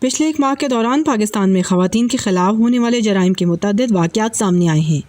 پچھلے ایک ماہ کے دوران پاکستان میں خواتین کے خلاف ہونے والے جرائم کے متعدد واقعات سامنے آئے ہیں،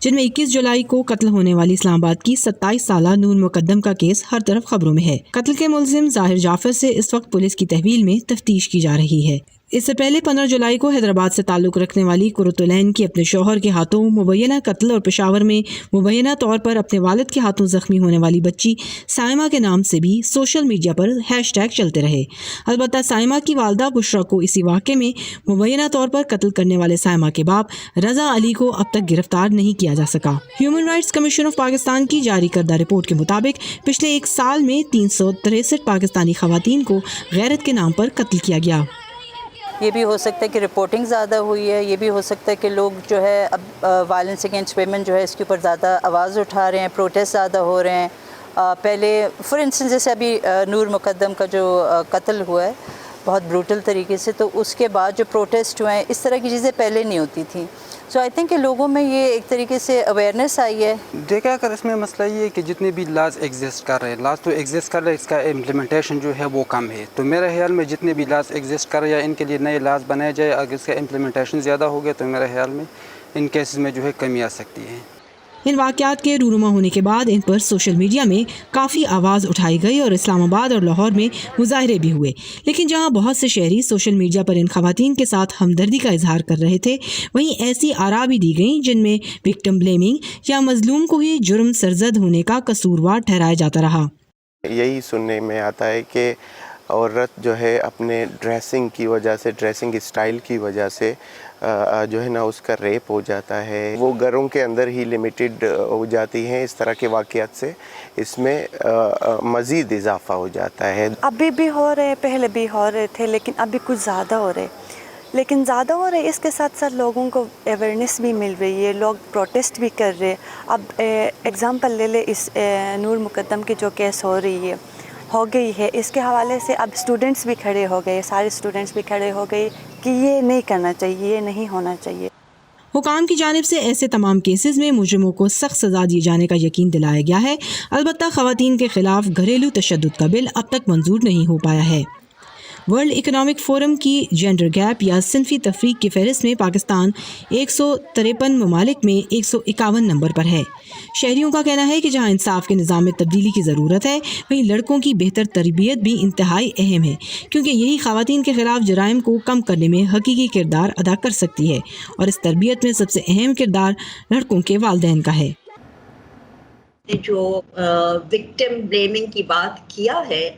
جن میں 21 جولائی کو قتل ہونے والی اسلام آباد کی 27 سالہ نور مقدم کا کیس ہر طرف خبروں میں ہے۔ قتل کے ملزم ظاہر جعفر سے اس وقت پولیس کی تحویل میں تفتیش کی جا رہی ہے۔ اس سے پہلے 15 جولائی کو حیدرآباد سے تعلق رکھنے والی قرۃالعین کی اپنے شوہر کے ہاتھوں مبینہ قتل اور پشاور میں مبینہ طور پر اپنے والد کے ہاتھوں زخمی ہونے والی بچی سائمہ کے نام سے بھی سوشل میڈیا پر ہیش ٹیگ چلتے رہے۔ البتہ سائمہ کی والدہ بشرا کو اسی واقعے میں مبینہ طور پر قتل کرنے والے سائمہ کے باپ رضا علی کو اب تک گرفتار نہیں کیا جا سکا۔ Human rights commission of Pakistan کی جاری کردہ رپورٹ کے مطابق پچھلے ایک سال میں 363 پاکستانی خواتین کو غیرت کے نام پر قتل کیا گیا۔ یہ بھی ہو سکتا ہے کہ رپورٹنگ زیادہ ہوئی ہے، یہ بھی ہو سکتا ہے کہ لوگ جو ہے اب وائلنس اگینسٹ ویمن جو ہے اس کے اوپر زیادہ آواز اٹھا رہے ہیں، پروٹیسٹ زیادہ ہو رہے ہیں۔ پہلے فار انسٹنس جیسے ابھی نور مقدم کا جو قتل ہوا ہے بہت بروٹل طریقے سے، تو اس کے بعد جو پروٹیسٹ ہوئے ہیں اس طرح کی چیزیں پہلے نہیں ہوتی تھیں۔ سو آئی تھنک کہ لوگوں میں یہ ایک طریقے سے اویئرنیس آئی ہے۔ دیکھا کر اس میں مسئلہ یہ ہے کہ جتنے بھی لاز ایگزسٹ کر رہے ہیں، لاز تو ایگزسٹ کر رہے ہیں، اس کا امپلیمنٹیشن جو ہے وہ کم ہے۔ تو میرے خیال میں جتنے بھی لاز ایگزسٹ کر رہے ہیں ان کے لیے نئے لاز بنائے جائے، اگر اس کا امپلیمنٹیشن زیادہ ہو گیا تو میرے خیال میں ان کیسز میں جو ہے کمی آ سکتی ہے۔ ان واقعات کے رونما ہونے کے بعد ان پر سوشل میڈیا میں کافی آواز اٹھائی گئی اور اسلام آباد اور لاہور میں مظاہرے بھی ہوئے، لیکن جہاں بہت سے شہری سوشل میڈیا پر ان خواتین کے ساتھ ہمدردی کا اظہار کر رہے تھے، وہیں ایسی آراء بھی دی گئیں جن میں وکٹم بلیمنگ یا مظلوم کو ہی جرم سرزد ہونے کا قصوروار ٹھہرایا جاتا رہا۔ یہی سننے میں آتا ہے کہ عورت جو ہے اپنے ڈریسنگ کی وجہ سے، ڈریسنگ اسٹائل کی وجہ سے جو ہے نا اس کا ریپ ہو جاتا ہے، وہ گھروں کے اندر ہی لمیٹڈ ہو جاتی ہیں۔ اس طرح کے واقعات سے اس میں مزید اضافہ ہو جاتا ہے۔ ابھی بھی ہو رہے، پہلے بھی ہو رہے تھے، لیکن ابھی کچھ زیادہ ہو رہے، اس کے ساتھ ساتھ لوگوں کو اویئرنیس بھی مل رہی ہے، لوگ پروٹیسٹ بھی کر رہے۔ اب ایگزامپل لے لے اس نور مقدم کی جو کیس ہو گئی ہے، اس کے حوالے سے اب اسٹوڈنٹس بھی کھڑے ہو گئے، سارے اسٹوڈنٹس بھی کھڑے ہو گئے کہ یہ نہیں کرنا چاہیے، یہ نہیں ہونا چاہیے۔ حکام کی جانب سے ایسے تمام کیسز میں مجرموں کو سخت سزا دیے جانے کا یقین دلایا گیا ہے۔ البتہ خواتین کے خلاف گھریلو تشدد کا بل اب تک منظور نہیں ہو پایا ہے۔ ورلڈ اکنامک فورم کی جینڈر گیپ یا صنفی تفریق کی فہرست میں پاکستان 153 ممالک میں 151 نمبر پر ہے۔ شہریوں کا کہنا ہے کہ جہاں انصاف کے نظام میں تبدیلی کی ضرورت ہے، وہیں لڑکوں کی بہتر تربیت بھی انتہائی اہم ہے، کیونکہ یہی خواتین کے خلاف جرائم کو کم کرنے میں حقیقی کردار ادا کر سکتی ہے، اور اس تربیت میں سب سے اہم کردار لڑکوں کے والدین کا ہے۔ جو وکٹم بلیمنگ کی بات کیا ہے،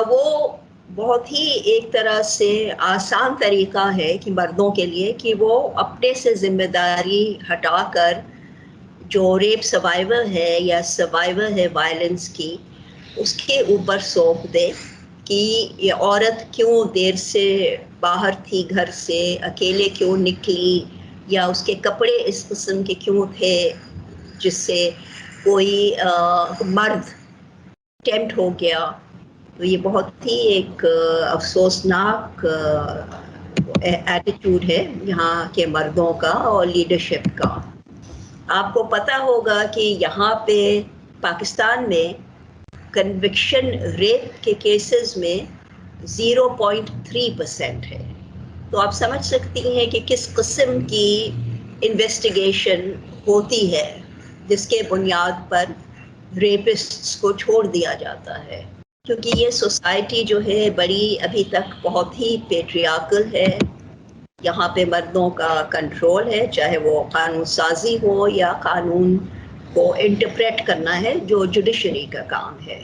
وہ بہت ہی ایک طرح سے آسان طریقہ ہے کہ مردوں کے لیے کہ وہ اپنے سے ذمہ داری ہٹا کر جو ریپ سروائیور ہے یا سروائیور ہے وائلنس کی، اس کے اوپر سونپ دے کہ یہ عورت کیوں دیر سے باہر تھی، گھر سے اکیلے کیوں نکلی، یا اس کے کپڑے اس قسم کے کیوں تھے جس سے کوئی مرد ٹیمپٹ ہو گیا۔ تو یہ بہت ہی ایک افسوسناک ایٹیٹیوڈ ہے یہاں کے مردوں کا اور لیڈرشپ کا۔ آپ کو پتہ ہوگا کہ یہاں پہ پاکستان میں کنوکشن ریپ کے کیسز میں 0.3% ہے۔ تو آپ سمجھ سکتی ہیں کہ کس قسم کی انویسٹیگیشن ہوتی ہے جس کے بنیاد پر ریپسٹس کو چھوڑ دیا جاتا ہے، کیونکہ یہ سوسائٹی جو ہے بڑی ابھی تک بہت ہی پیٹریارکل ہے۔ یہاں پہ مردوں کا کنٹرول ہے، چاہے وہ قانون سازی ہو یا قانون کو انٹرپریٹ کرنا ہے، جو جوڈیشری کا کام ہے۔